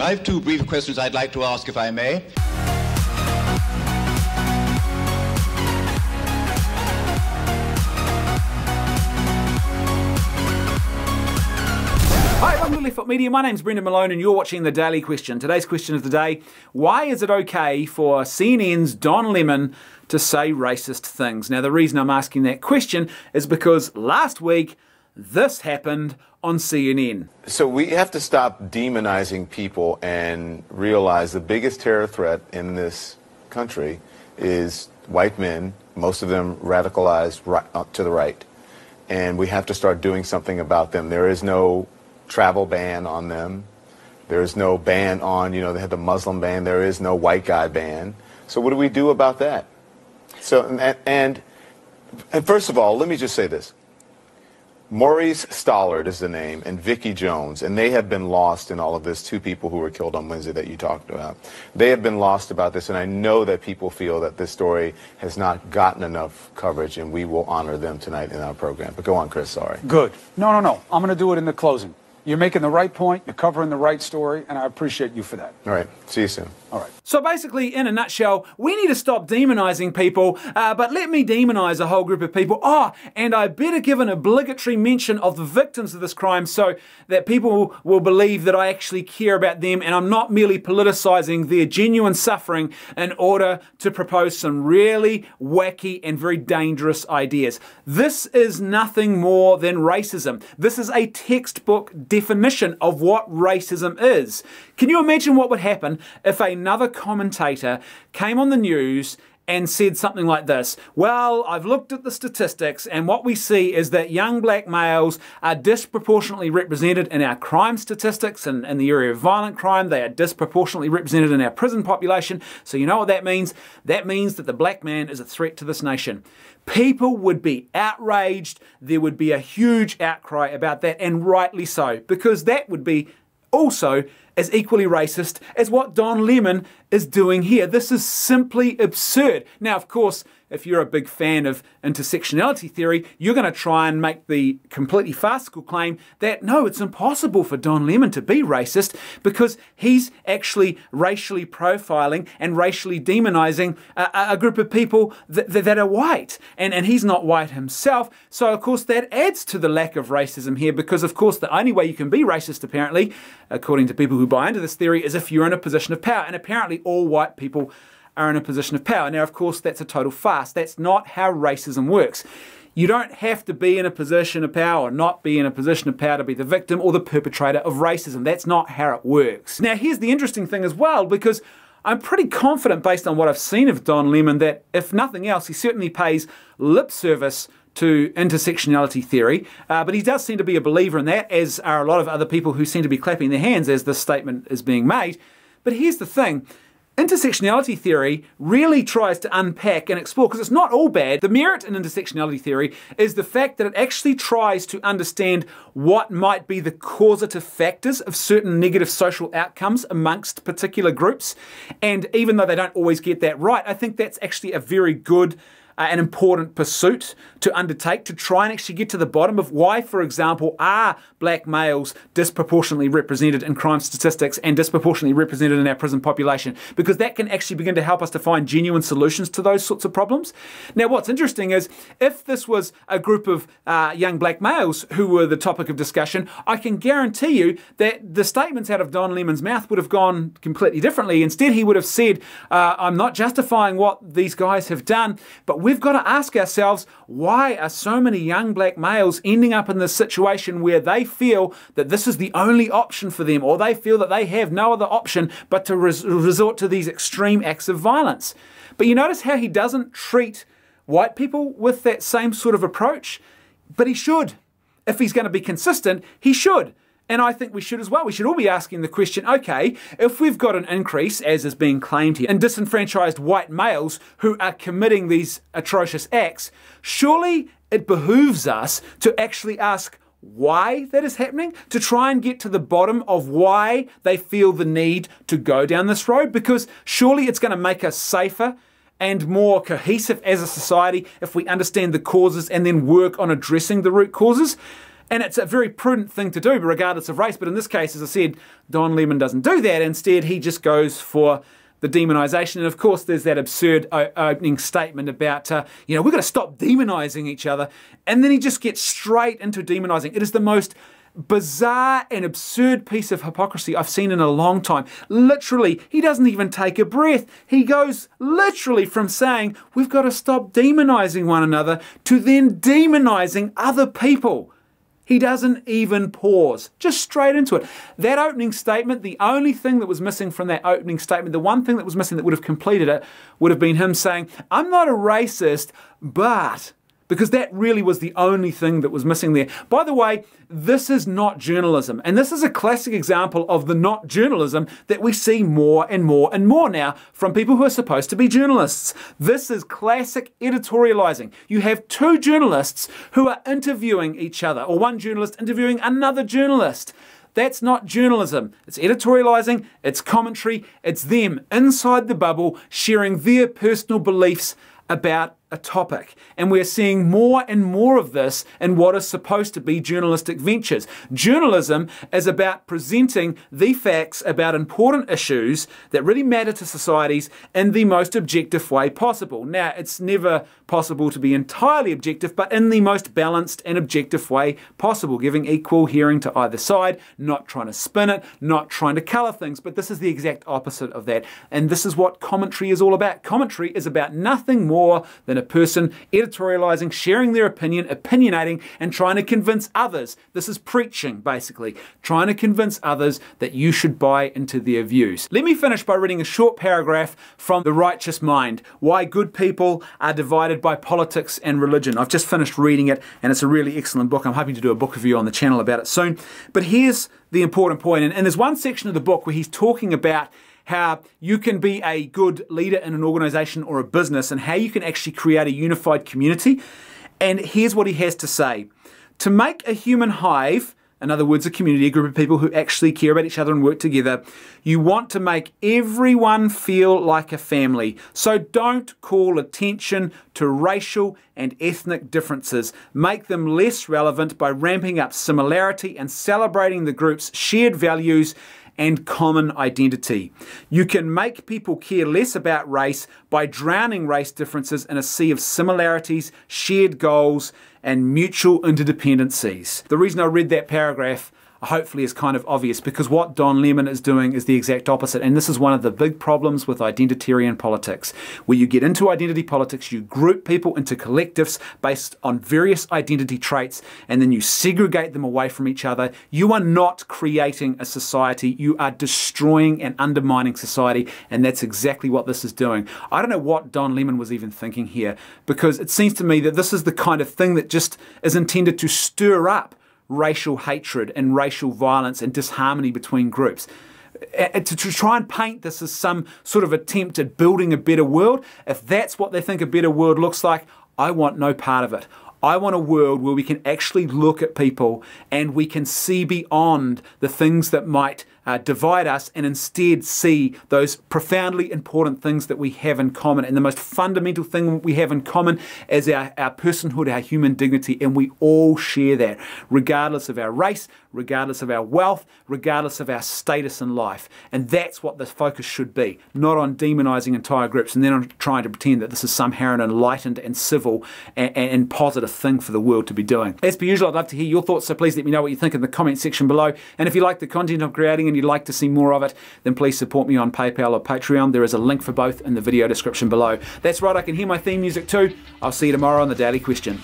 I have two brief questions I'd like to ask, if I may. Hi, welcome to Left Foot Media. My name's Brendan Malone and you're watching The Daily Question. Today's question of the day: why is it okay for CNN's Don Lemon to say racist things? Now, the reason I'm asking that question is because last week this happened on CNN. So we have to stop demonizing people and realize the biggest terror threat in this country is white men, most of them radicalized to the right. And we have to start doing something about them. There is no travel ban on them. There is no ban on, they had the Muslim ban. There is no white guy ban. So what do we do about that? So, and first of all, let me just say this. Maurice Stallard is the name, and Vicky Jones, and they have been lost in all of this. Two people who were killed on Wednesday that you talked about. They have been lost about this, and I know that people feel that this story has not gotten enough coverage, and we will honor them tonight in our program. But go on, Chris, sorry. Good. No. I'm going to do it in the closing. You're making the right point, you're covering the right story, and I appreciate you for that. All right. See you soon. All right. So basically, in a nutshell, we need to stop demonizing people, but let me demonize a whole group of people. And I better give an obligatory mention of the victims of this crime so that people will believe that I actually care about them and I'm not merely politicizing their genuine suffering in order to propose some really wacky and very dangerous ideas. This is nothing more than racism. This is a textbook definition of what racism is. Can you imagine what would happen if another commentator came on the news and said something like this? Well, I've looked at the statistics and what we see is that young black males are disproportionately represented in our crime statistics and in the area of violent crime. They are disproportionately represented in our prison population. So you know what that means? That means that the black man is a threat to this nation. People would be outraged. There would be a huge outcry about that, and rightly so, because that would be also as equally racist as what Don Lemon is doing here. This is simply absurd. Now, of course, if you're a big fan of intersectionality theory, you're going to try and make the completely farcical claim that, no, it's impossible for Don Lemon to be racist because he's actually racially profiling and racially demonizing a group of people that are white. And he's not white himself. So, of course, that adds to the lack of racism here because, of course, the only way you can be racist, apparently, according to people who buy into this theory, is if you're in a position of power. And apparently all white people are in a position of power. Now, of course, that's a total farce. That's not how racism works. You don't have to be in a position of power or not be in a position of power to be the victim or the perpetrator of racism. That's not how it works. Now, here's the interesting thing as well, because I'm pretty confident, based on what I've seen of Don Lemon, that if nothing else, he certainly pays lip service to intersectionality theory, but he does seem to be a believer in that, as are a lot of other people who seem to be clapping their hands as this statement is being made. But here's the thing. Intersectionality theory really tries to unpack and explore, because it's not all bad. The merit in intersectionality theory is the fact that it actually tries to understand what might be the causative factors of certain negative social outcomes amongst particular groups. And even though they don't always get that right, I think that's actually a very good an important pursuit to undertake, to try and actually get to the bottom of why, for example, are black males disproportionately represented in crime statistics and disproportionately represented in our prison population, because that can actually begin to help us to find genuine solutions to those sorts of problems. Now, what's interesting is if this was a group of young black males who were the topic of discussion, I can guarantee you that the statements out of Don Lemon's mouth would have gone completely differently. Instead, he would have said, I'm not justifying what these guys have done, but we've got to ask ourselves, why are so many young black males ending up in this situation where they feel that this is the only option for them, or they feel that they have no other option but to resort to these extreme acts of violence? But you notice how he doesn't treat white people with that same sort of approach? But he should. If he's going to be consistent, he should. And I think we should as well. We should all be asking the question, okay, if we've got an increase, as is being claimed here, in disenfranchised white males who are committing these atrocious acts, surely it behooves us to actually ask why that is happening, to try and get to the bottom of why they feel the need to go down this road, because surely it's going to make us safer and more cohesive as a society if we understand the causes and then work on addressing the root causes. And it's a very prudent thing to do, regardless of race. But in this case, as I said, Don Lemon doesn't do that. Instead, he just goes for the demonisation. And of course, there's that absurd opening statement about, we've got to stop demonising each other. And then he just gets straight into demonising. It is the most bizarre and absurd piece of hypocrisy I've seen in a long time. Literally, he doesn't even take a breath. He goes literally from saying, we've got to stop demonising one another, to then demonising other people. He doesn't even pause, just straight into it. That opening statement, the only thing that was missing from that opening statement, the one thing that was missing that would have completed it, would have been him saying, I'm not a racist, but... because that really was the only thing that was missing there. By the way, this is not journalism. And this is a classic example of the not journalism that we see more and more and more now from people who are supposed to be journalists. This is classic editorializing. You have two journalists who are interviewing each other, or one journalist interviewing another journalist. That's not journalism. It's editorializing, it's commentary, it's them inside the bubble sharing their personal beliefs about a topic. And we're seeing more and more of this in what is supposed to be journalistic ventures. Journalism is about presenting the facts about important issues that really matter to societies in the most objective way possible. Now, it's never possible to be entirely objective, but in the most balanced and objective way possible, giving equal hearing to either side, not trying to spin it, not trying to colour things, but this is the exact opposite of that. And this is what commentary is all about. Commentary is about nothing more than a person editorializing, sharing their opinion, opinionating, and trying to convince others. This is preaching, basically, trying to convince others that you should buy into their views. Let me finish by reading a short paragraph from The Righteous Mind, Why Good People Are Divided by Politics and Religion. I've just finished reading it, and it's a really excellent book. I'm hoping to do a book review on the channel about it soon. But here's the important point, and there's one section of the book where he's talking about how you can be a good leader in an organization or a business and how you can actually create a unified community. And here's what he has to say. To make a human hive, in other words, a community, a group of people who actually care about each other and work together, you want to make everyone feel like a family. So don't call attention to racial and ethnic differences. Make them less relevant by ramping up similarity and celebrating the group's shared values and common identity. You can make people care less about race by drowning race differences in a sea of similarities, shared goals, and mutual interdependencies. The reason I read that paragraph hopefully is kind of obvious, because what Don Lemon is doing is the exact opposite. And this is one of the big problems with identitarian politics. Where you get into identity politics, you group people into collectives based on various identity traits, and then you segregate them away from each other. You are not creating a society, you are destroying and undermining society, and that's exactly what this is doing. I don't know what Don Lemon was even thinking here, because it seems to me that this is the kind of thing that just is intended to stir up racial hatred and racial violence and disharmony between groups. To try and paint this as some sort of attempt at building a better world, if that's what they think a better world looks like, I want no part of it. I want a world where we can actually look at people and we can see beyond the things that might divide us, and instead see those profoundly important things that we have in common. And the most fundamental thing we have in common is our personhood, our human dignity, and we all share that, regardless of our race, regardless of our wealth, regardless of our status in life. And that's what the focus should be, not on demonizing entire groups and then on trying to pretend that this is somehow an enlightened and civil and positive thing for the world to be doing. As per usual, I'd love to hear your thoughts, so please let me know what you think in the comment section below. And if you like the content I'm creating and you'd like to see more of it, then please support me on PayPal or Patreon. There is a link for both in the video description below. That's right, I can hear my theme music too. I'll see you tomorrow on The Daily Question.